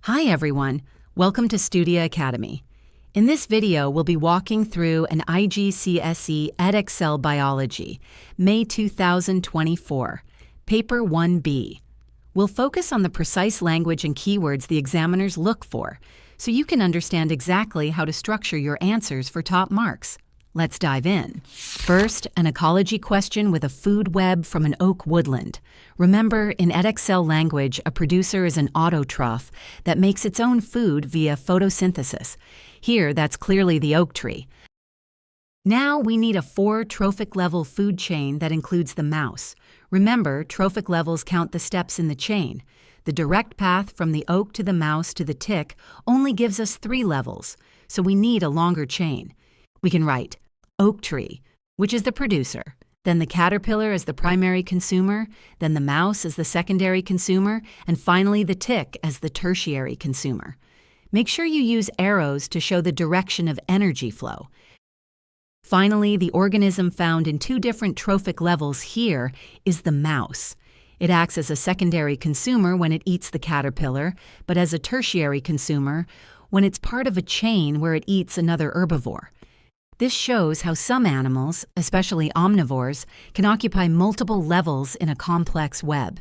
Hi everyone, welcome to Studia Academy. In this video, we'll be walking through an IGCSE Edexcel Biology, May 2024, Paper 1B. We'll focus on the precise language and keywords the examiners look for, so you can understand exactly how to structure your answers for top marks. Let's dive in. First, an ecology question with a food web from an oak woodland. Remember, in Edexcel language, a producer is an autotroph that makes its own food via photosynthesis. Here, that's clearly the oak tree. Now we need a 4 trophic level food chain that includes the mouse. Remember, trophic levels count the steps in the chain. The direct path from the oak to the mouse to the tick only gives us 3 levels, so we need a longer chain. We can write oak tree, which is the producer, then the caterpillar as the primary consumer, then the mouse as the secondary consumer, and finally the tick as the tertiary consumer. Make sure you use arrows to show the direction of energy flow. Finally, the organism found in 2 different trophic levels here is the mouse. It acts as a secondary consumer when it eats the caterpillar, but as a tertiary consumer when it's part of a chain where it eats another herbivore. This shows how some animals, especially omnivores, can occupy multiple levels in a complex web.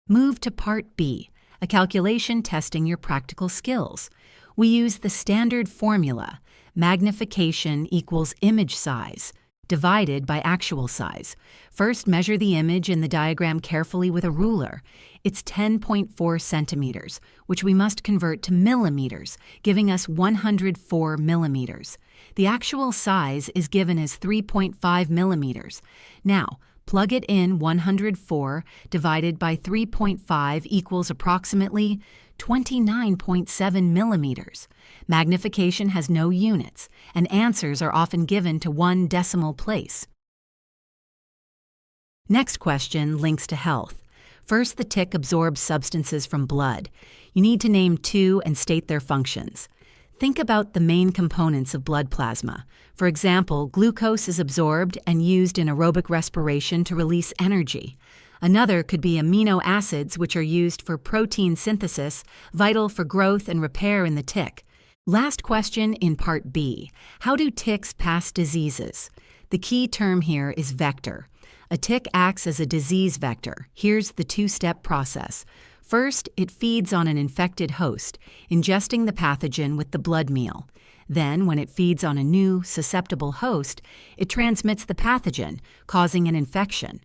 Move to Part B, a calculation testing your practical skills. We use the standard formula, magnification equals image size, divided by actual size. First, measure the image in the diagram carefully with a ruler. It's 10.4 centimeters, which we must convert to millimeters, giving us 104 millimeters. The actual size is given as 3.5 millimeters. Now, plug it in 104 divided by 3.5 equals approximately 29.7 millimeters. Magnification has no units, and answers are often given to 1 decimal place. Next question links to health. First, the tick absorbs substances from blood. You need to name 2 and state their functions. Think about the main components of blood plasma. For example, glucose is absorbed and used in aerobic respiration to release energy. Another could be amino acids, which are used for protein synthesis, vital for growth and repair in the tick. Last question in Part B. How do ticks pass diseases? The key term here is vector. A tick acts as a disease vector. Here's the 2-step process. First, it feeds on an infected host, ingesting the pathogen with the blood meal. Then, when it feeds on a new, susceptible host, it transmits the pathogen, causing an infection.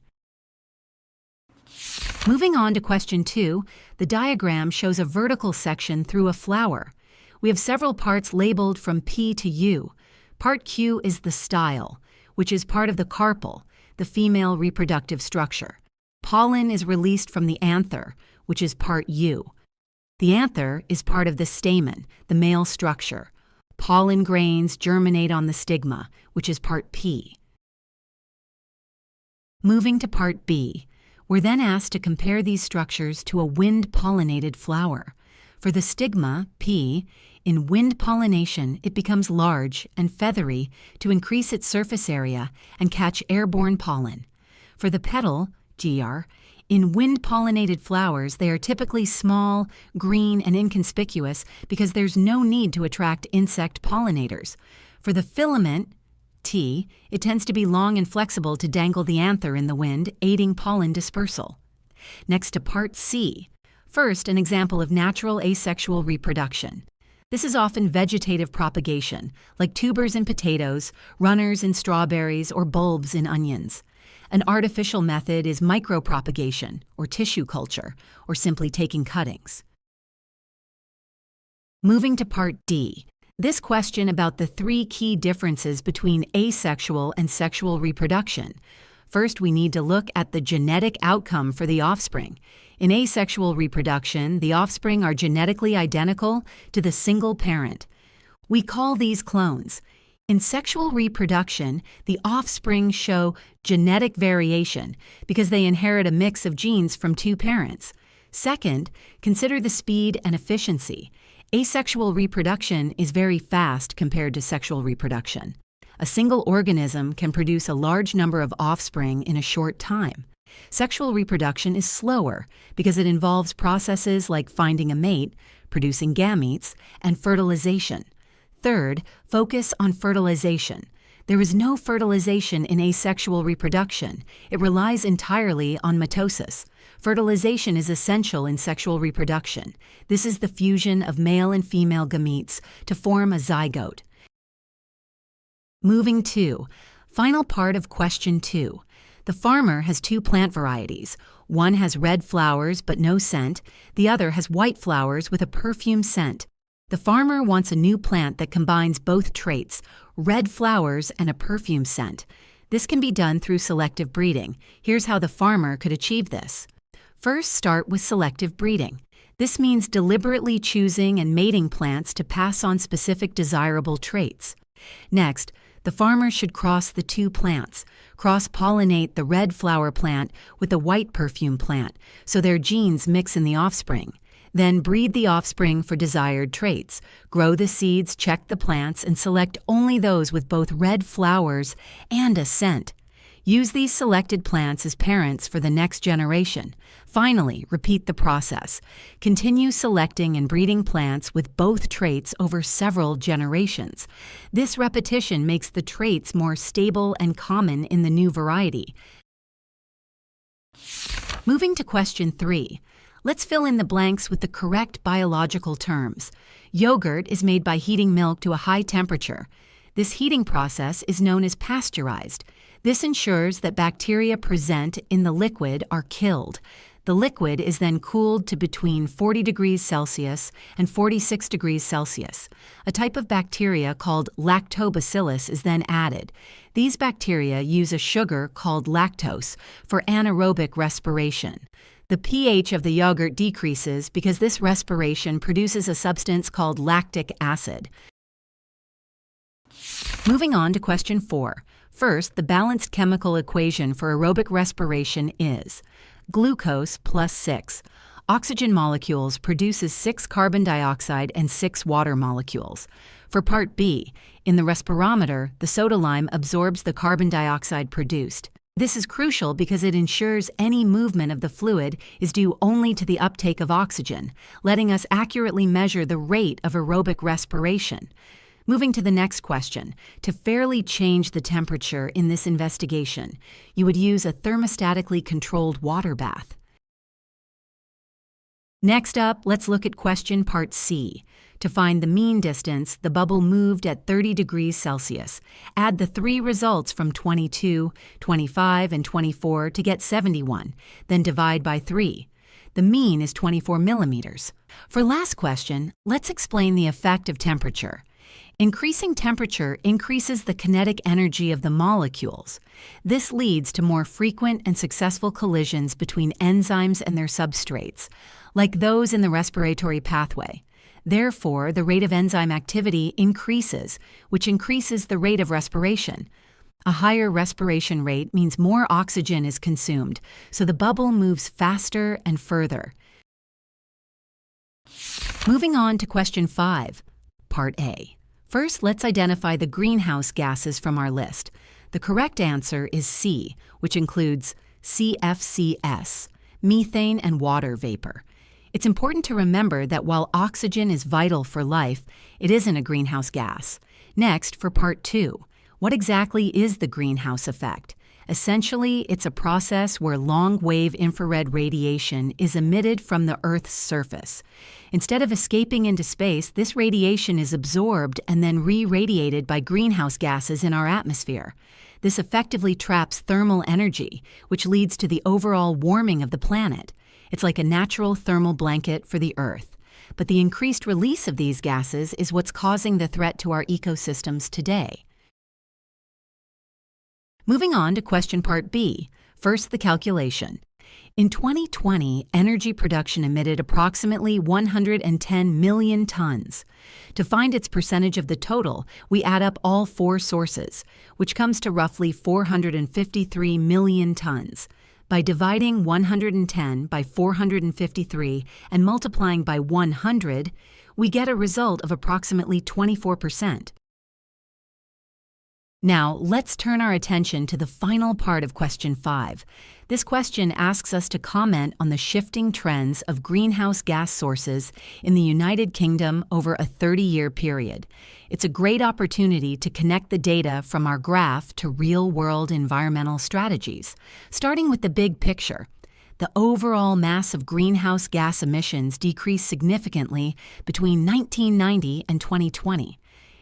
Moving on to question 2, the diagram shows a vertical section through a flower. We have several parts labeled from P to U. Part Q is the style, which is part of the carpel, the female reproductive structure. Pollen is released from the anther, which is part U. The anther is part of the stamen, the male structure. Pollen grains germinate on the stigma, which is part P. Moving to Part B, we're then asked to compare these structures to a wind-pollinated flower. For the stigma, P, in wind pollination, it becomes large and feathery to increase its surface area and catch airborne pollen. For the petal, GR, in wind-pollinated flowers, they are typically small, green, and inconspicuous because there's no need to attract insect pollinators. For the filament, T, it tends to be long and flexible to dangle the anther in the wind, aiding pollen dispersal. Next to Part C. First, an example of natural asexual reproduction. This is often vegetative propagation, like tubers in potatoes, runners in strawberries, or bulbs in onions. An artificial method is micropropagation, or tissue culture, or simply taking cuttings. Moving to Part D. This question about the 3 key differences between asexual and sexual reproduction. First, we need to look at the genetic outcome for the offspring. In asexual reproduction, the offspring are genetically identical to the single parent. We call these clones. In sexual reproduction, the offspring show genetic variation because they inherit a mix of genes from 2 parents. Second, consider the speed and efficiency. Asexual reproduction is very fast compared to sexual reproduction. A single organism can produce a large number of offspring in a short time. Sexual reproduction is slower because it involves processes like finding a mate, producing gametes, and fertilization. Third, focus on fertilization. There is no fertilization in asexual reproduction. It relies entirely on mitosis. Fertilization is essential in sexual reproduction. This is the fusion of male and female gametes to form a zygote. Moving to, final part of question 2. The farmer has 2 plant varieties. One has red flowers but no scent. The other has white flowers with a perfume scent. The farmer wants a new plant that combines both traits, red flowers and a perfume scent. This can be done through selective breeding. Here's how the farmer could achieve this. First, start with selective breeding. This means deliberately choosing and mating plants to pass on specific desirable traits. Next, the farmer should cross the 2 plants, cross-pollinate the red flower plant with the white perfume plant, so their genes mix in the offspring. Then breed the offspring for desired traits. Grow the seeds, check the plants, and select only those with both red flowers and a scent. Use these selected plants as parents for the next generation. Finally, repeat the process. Continue selecting and breeding plants with both traits over several generations. This repetition makes the traits more stable and common in the new variety. Moving to question 3. Let's fill in the blanks with the correct biological terms. Yogurt is made by heating milk to a high temperature. This heating process is known as pasteurized. This ensures that bacteria present in the liquid are killed. The liquid is then cooled to between 40 degrees Celsius and 46 degrees Celsius. A type of bacteria called lactobacillus is then added. These bacteria use a sugar called lactose for anaerobic respiration. The pH of the yogurt decreases because this respiration produces a substance called lactic acid. Moving on to question 4. First, the balanced chemical equation for aerobic respiration is glucose plus 6. Oxygen molecules produces 6 carbon dioxide and 6 water molecules. For part B, in the respirometer, the soda lime absorbs the carbon dioxide produced. This is crucial because it ensures any movement of the fluid is due only to the uptake of oxygen, letting us accurately measure the rate of aerobic respiration. Moving to the next question, to fairly change the temperature in this investigation, you would use a thermostatically controlled water bath. Next up, let's look at question part C. To find the mean distance, the bubble moved at 30 degrees Celsius. Add the 3 results from 22, 25, and 24 to get 71, then divide by 3. The mean is 24 millimeters. For last question, let's explain the effect of temperature. Increasing temperature increases the kinetic energy of the molecules. This leads to more frequent and successful collisions between enzymes and their substrates, like those in the respiratory pathway. Therefore, the rate of enzyme activity increases, which increases the rate of respiration. A higher respiration rate means more oxygen is consumed, so the bubble moves faster and further. Moving on to question 5, part A. First, let's identify the greenhouse gases from our list. The correct answer is C, which includes CFCs, methane and water vapor. It's important to remember that while oxygen is vital for life, it isn't a greenhouse gas. Next, for part 2, what exactly is the greenhouse effect? Essentially, it's a process where long-wave infrared radiation is emitted from the Earth's surface. Instead of escaping into space, this radiation is absorbed and then re-radiated by greenhouse gases in our atmosphere. This effectively traps thermal energy, which leads to the overall warming of the planet. It's like a natural thermal blanket for the Earth. But the increased release of these gases is what's causing the threat to our ecosystems today. Moving on to question part B, first the calculation. In 2020, energy production emitted approximately 110 million tons. To find its percentage of the total, we add up all 4 sources, which comes to roughly 453 million tons. By dividing 110 by 453 and multiplying by 100, we get a result of approximately 24%. Now, let's turn our attention to the final part of question 5. This question asks us to comment on the shifting trends of greenhouse gas sources in the United Kingdom over a 30-year period. It's a great opportunity to connect the data from our graph to real-world environmental strategies. Starting with the big picture, the overall mass of greenhouse gas emissions decreased significantly between 1990 and 2020.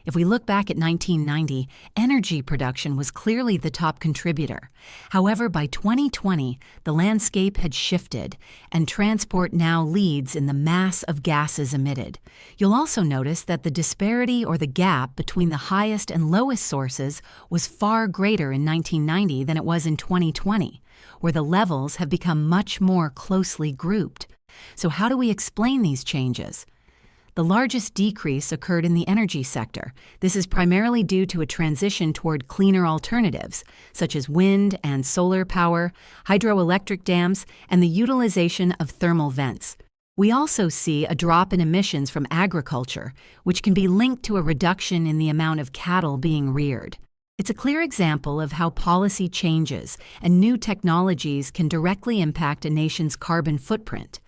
If we look back at 1990, energy production was clearly the top contributor. However, by 2020, the landscape had shifted, and transport now leads in the mass of gases emitted. You'll also notice that the disparity or the gap between the highest and lowest sources was far greater in 1990 than it was in 2020, where the levels have become much more closely grouped. So how do we explain these changes? The largest decrease occurred in the energy sector. This is primarily due to a transition toward cleaner alternatives, such as wind and solar power, hydroelectric dams, and the utilization of thermal vents. We also see a drop in emissions from agriculture, which can be linked to a reduction in the amount of cattle being reared. It's a clear example of how policy changes and new technologies can directly impact a nation's carbon footprint.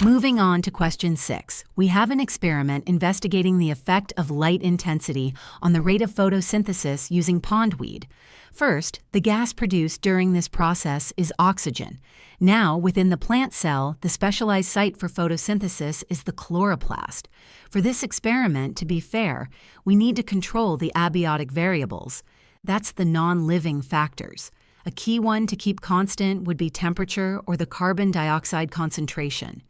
Moving on to question 6, we have an experiment investigating the effect of light intensity on the rate of photosynthesis using pondweed. First, the gas produced during this process is oxygen. Now, within the plant cell, the specialized site for photosynthesis is the chloroplast. For this experiment to be fair, we need to control the abiotic variables. That's the non-living factors. A key one to keep constant would be temperature or the carbon dioxide concentration.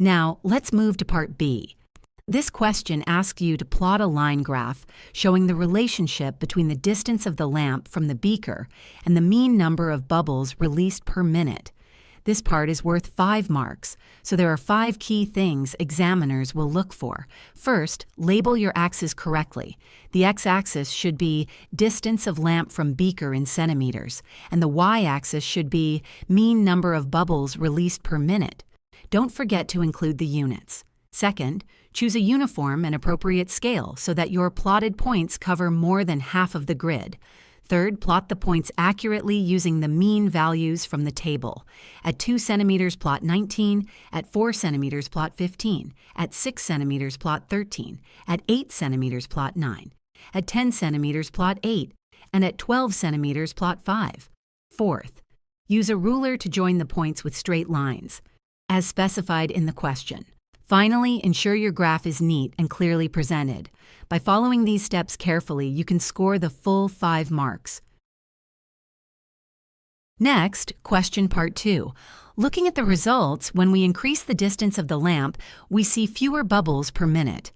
Now, let's move to part B. This question asks you to plot a line graph showing the relationship between the distance of the lamp from the beaker and the mean number of bubbles released per minute. This part is worth 5 marks, so there are 5 key things examiners will look for. First, label your axes correctly. The x-axis should be distance of lamp from beaker in centimeters, and the y-axis should be mean number of bubbles released per minute. Don't forget to include the units. Second, choose a uniform and appropriate scale so that your plotted points cover more than half of the grid. Third, plot the points accurately using the mean values from the table. At 2 centimeters, plot 19. At 4 centimeters, plot 15. At 6 centimeters, plot 13. At 8 centimeters, plot 9. At 10 centimeters, plot 8. And at 12 centimeters, plot 5. Fourth, use a ruler to join the points with straight lines, as specified in the question. Finally, ensure your graph is neat and clearly presented. By following these steps carefully, you can score the full 5 marks. Next, question part 2. Looking at the results, when we increase the distance of the lamp, we see fewer bubbles per minute.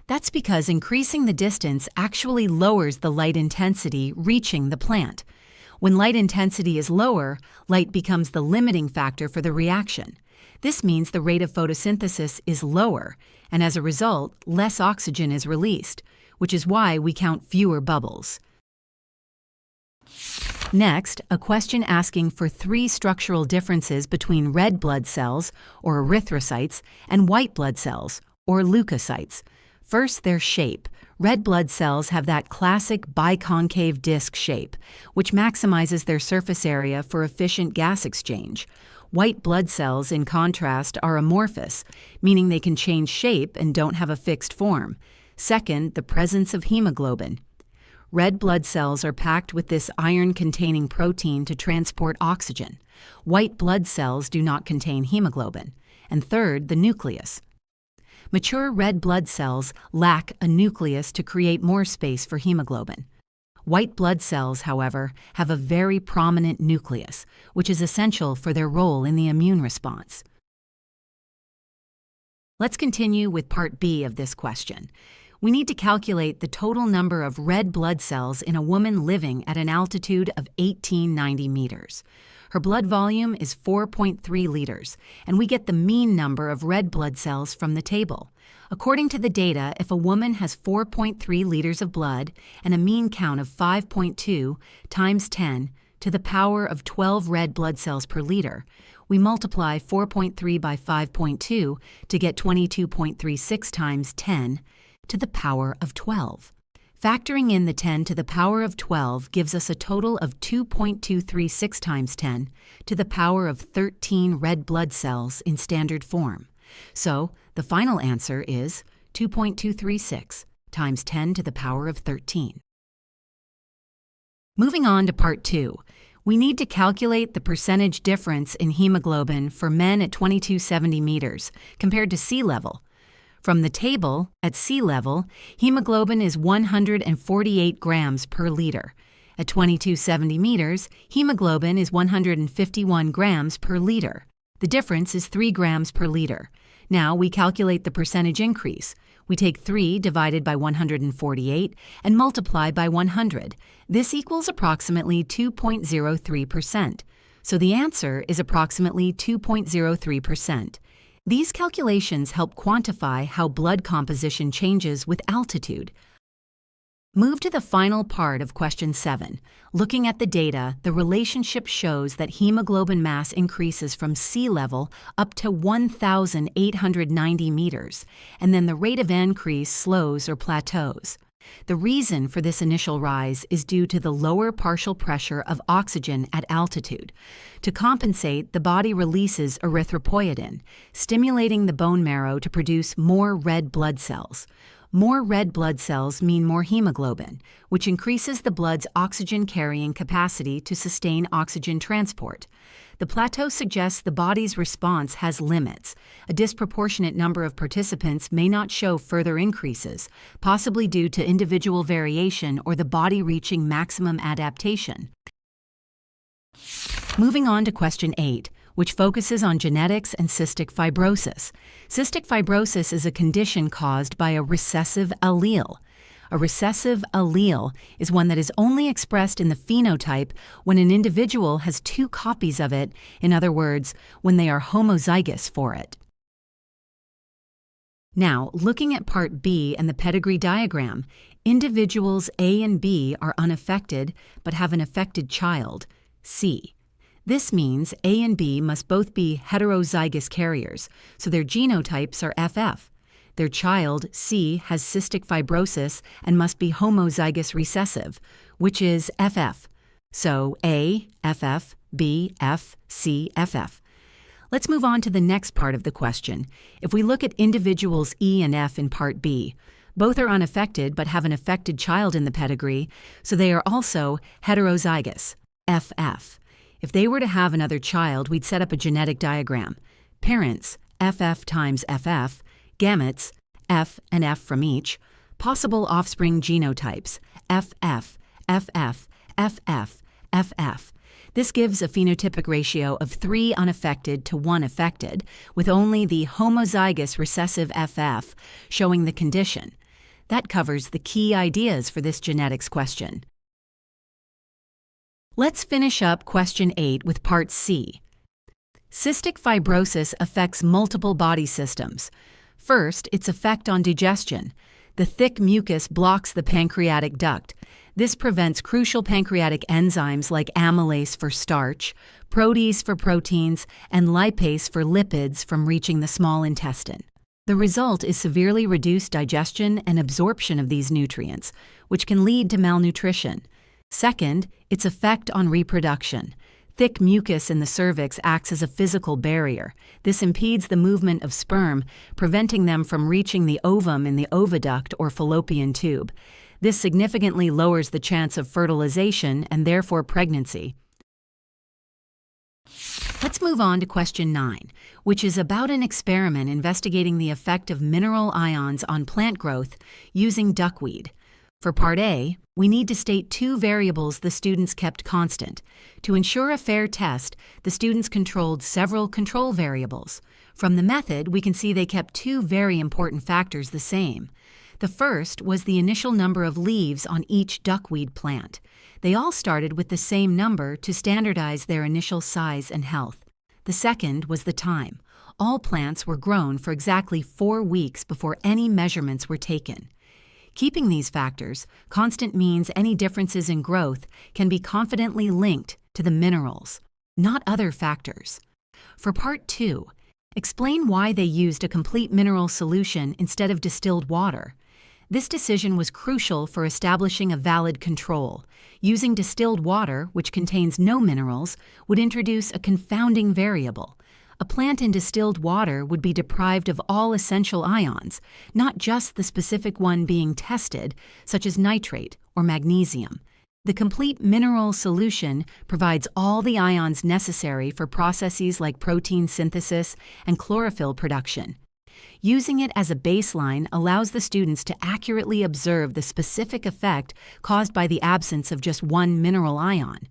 That's because increasing the distance actually lowers the light intensity reaching the plant. When light intensity is lower, light becomes the limiting factor for the reaction. This means the rate of photosynthesis is lower, and as a result, less oxygen is released, which is why we count fewer bubbles. Next, a question asking for 3 structural differences between red blood cells, or erythrocytes, and white blood cells, or leukocytes. First, their shape. Red blood cells have that classic biconcave disc shape, which maximizes their surface area for efficient gas exchange. White blood cells, in contrast, are amorphous, meaning they can change shape and don't have a fixed form. Second, the presence of hemoglobin. Red blood cells are packed with this iron-containing protein to transport oxygen. White blood cells do not contain hemoglobin. And third, the nucleus. Mature red blood cells lack a nucleus to create more space for hemoglobin. White blood cells, however, have a very prominent nucleus, which is essential for their role in the immune response. Let's continue with part B of this question. We need to calculate the total number of red blood cells in a woman living at an altitude of 1890 meters. Her blood volume is 4.3 liters, and we get the mean number of red blood cells from the table. According to the data, if a woman has 4.3 liters of blood and a mean count of 5.2 times 10 to the power of 12 red blood cells per liter, we multiply 4.3 by 5.2 to get 22.36 times 10 to the power of 12. Factoring in the 10 to the power of 12 gives us a total of 2.236 times 10 to the power of 13 red blood cells in standard form. So the final answer is 2.236 times 10 to the power of 13. Moving on to part 2, we need to calculate the percentage difference in hemoglobin for men at 2270 meters compared to sea level. From the table, at sea level, hemoglobin is 148 grams per liter. At 2270 meters, hemoglobin is 151 grams per liter. The difference is 3 grams per liter. Now we calculate the percentage increase. We take 3 divided by 148 and multiply by 100. This equals approximately 2.03%. So the answer is approximately 2.03%. These calculations help quantify how blood composition changes with altitude. Move to the final part of question 7. Looking at the data, the relationship shows that hemoglobin mass increases from sea level up to 1,890 meters, and then the rate of increase slows or plateaus. The reason for this initial rise is due to the lower partial pressure of oxygen at altitude. To compensate, the body releases erythropoietin, stimulating the bone marrow to produce more red blood cells. More red blood cells mean more hemoglobin, which increases the blood's oxygen-carrying capacity to sustain oxygen transport. The plateau suggests the body's response has limits. A disproportionate number of participants may not show further increases, possibly due to individual variation or the body reaching maximum adaptation. Moving on to question 8, which focuses on genetics and cystic fibrosis. Cystic fibrosis is a condition caused by a recessive allele. A recessive allele is one that is only expressed in the phenotype when an individual has 2 copies of it, in other words, when they are homozygous for it. Now, looking at part B and the pedigree diagram, individuals A and B are unaffected but have an affected child, C. This means A and B must both be heterozygous carriers, so their genotypes are FF. Their child, C, has cystic fibrosis and must be homozygous recessive, which is FF. So A, FF, B, F, C, FF. Let's move on to the next part of the question. If we look at individuals E and F in part B, both are unaffected but have an affected child in the pedigree, so they are also heterozygous, FF. If they were to have another child, we'd set up a genetic diagram. Parents, FF times FF, gametes, F and F from each, possible offspring genotypes, FF, FF, FF, FF. This gives a phenotypic ratio of 3 unaffected to 1 affected, with only the homozygous recessive FF showing the condition. That covers the key ideas for this genetics question. Let's finish up question 8 with part C. Cystic fibrosis affects multiple body systems. First, its effect on digestion. The thick mucus blocks the pancreatic duct. This prevents crucial pancreatic enzymes like amylase for starch, protease for proteins, and lipase for lipids from reaching the small intestine. The result is severely reduced digestion and absorption of these nutrients, which can lead to malnutrition. Second, its effect on reproduction. Thick mucus in the cervix acts as a physical barrier. This impedes the movement of sperm, preventing them from reaching the ovum in the oviduct or fallopian tube. This significantly lowers the chance of fertilization and therefore pregnancy. Let's move on to question 9, which is about an experiment investigating the effect of mineral ions on plant growth using duckweed. For part A, we need to state 2 variables the students kept constant. To ensure a fair test, the students controlled several control variables. From the method, we can see they kept 2 very important factors the same. The first was the initial number of leaves on each duckweed plant. They all started with the same number to standardize their initial size and health. The second was the time. All plants were grown for exactly 4 weeks before any measurements were taken. Keeping these factors constant means any differences in growth can be confidently linked to the minerals, not other factors. For part 2, explain why they used a complete mineral solution instead of distilled water. This decision was crucial for establishing a valid control. Using distilled water, which contains no minerals, would introduce a confounding variable. A plant in distilled water would be deprived of all essential ions, not just the specific one being tested, such as nitrate or magnesium. The complete mineral solution provides all the ions necessary for processes like protein synthesis and chlorophyll production. Using it as a baseline allows the students to accurately observe the specific effect caused by the absence of just one mineral ion.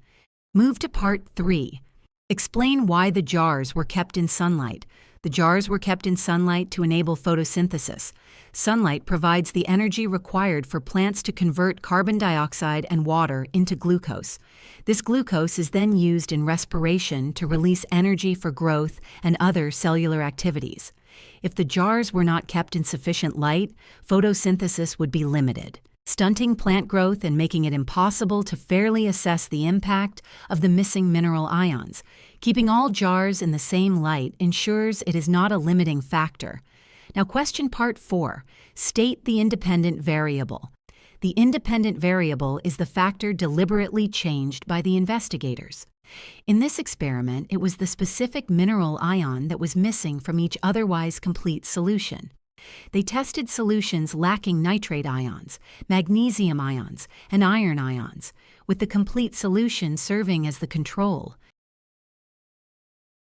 Move to Part 3. Explain why the jars were kept in sunlight. The jars were kept in sunlight to enable photosynthesis. Sunlight provides the energy required for plants to convert carbon dioxide and water into glucose. This glucose is then used in respiration to release energy for growth and other cellular activities. If the jars were not kept in sufficient light, photosynthesis would be limited, stunting plant growth and making it impossible to fairly assess the impact of the missing mineral ions. Keeping all jars in the same light ensures it is not a limiting factor. Now, question Part 4. State the independent variable. The independent variable is the factor deliberately changed by the investigators. In this experiment, it was the specific mineral ion that was missing from each otherwise complete solution. They tested solutions lacking nitrate ions, magnesium ions, and iron ions, with the complete solution serving as the control.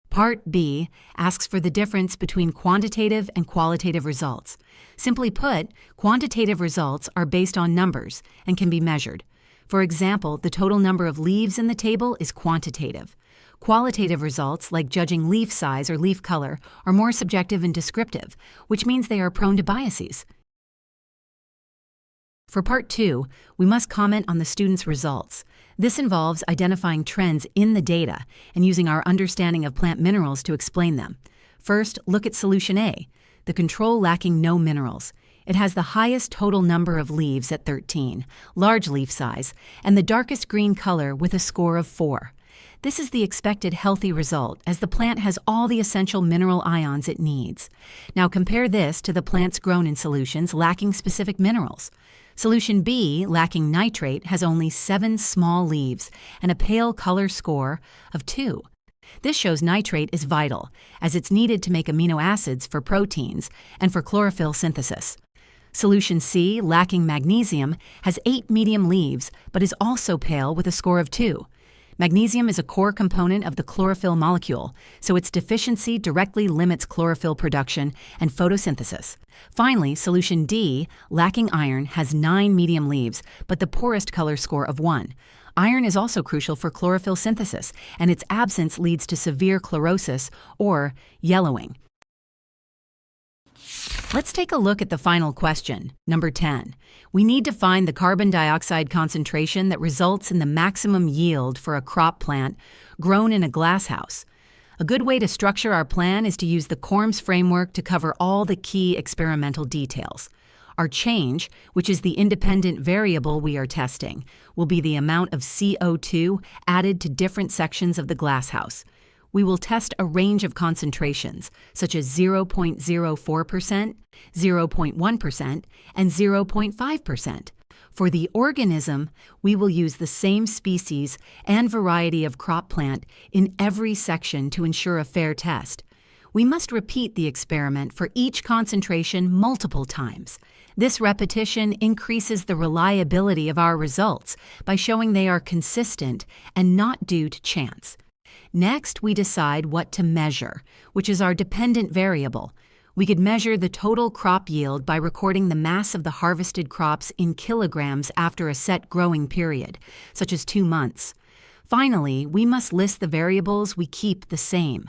Part B asks for the difference between quantitative and qualitative results. Simply put, quantitative results are based on numbers and can be measured. For example, the total number of leaves in the table is quantitative. Qualitative results, like judging leaf size or leaf color, are more subjective and descriptive, which means they are prone to biases. For Part 2, we must comment on the students' results. This involves identifying trends in the data and using our understanding of plant minerals to explain them. First, look at Solution A, the control lacking no minerals. It has the highest total number of leaves at 13, large leaf size, and the darkest green color with a score of 4. This is the expected healthy result, as the plant has all the essential mineral ions it needs. Now compare this to the plants grown in solutions lacking specific minerals. Solution B, lacking nitrate, has only 7 small leaves and a pale color score of 2. This shows nitrate is vital, as it's needed to make amino acids for proteins and for chlorophyll synthesis. Solution C, lacking magnesium, has 8 medium leaves, but is also pale with a score of 2. Magnesium is a core component of the chlorophyll molecule, so its deficiency directly limits chlorophyll production and photosynthesis. Finally, Solution D, lacking iron, has 9 medium leaves, but the poorest color score of 1. Iron is also crucial for chlorophyll synthesis, and its absence leads to severe chlorosis or yellowing. Let's take a look at the final question, number 10. We need to find the carbon dioxide concentration that results in the maximum yield for a crop plant grown in a glasshouse. A good way to structure our plan is to use the CORMS framework to cover all the key experimental details. Our change, which is the independent variable we are testing, will be the amount of CO2 added to different sections of the glasshouse. We will test a range of concentrations, such as 0.04%, 0.1%, and 0.5%. For the organism, we will use the same species and variety of crop plant in every section to ensure a fair test. We must repeat the experiment for each concentration multiple times. This repetition increases the reliability of our results by showing they are consistent and not due to chance. Next, we decide what to measure, which is our dependent variable. We could measure the total crop yield by recording the mass of the harvested crops in kilograms after a set growing period, such as 2 months. Finally, we must list the variables we keep the same.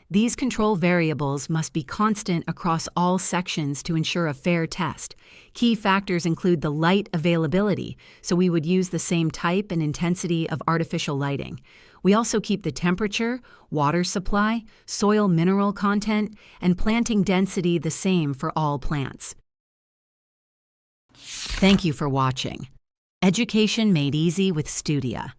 These control variables must be constant across all sections to ensure a fair test. Key factors include the light availability, so we would use the same type and intensity of artificial lighting. We also keep the temperature, water supply, soil mineral content, and planting density the same for all plants. Thank you for watching. Education Made Easy with Studia.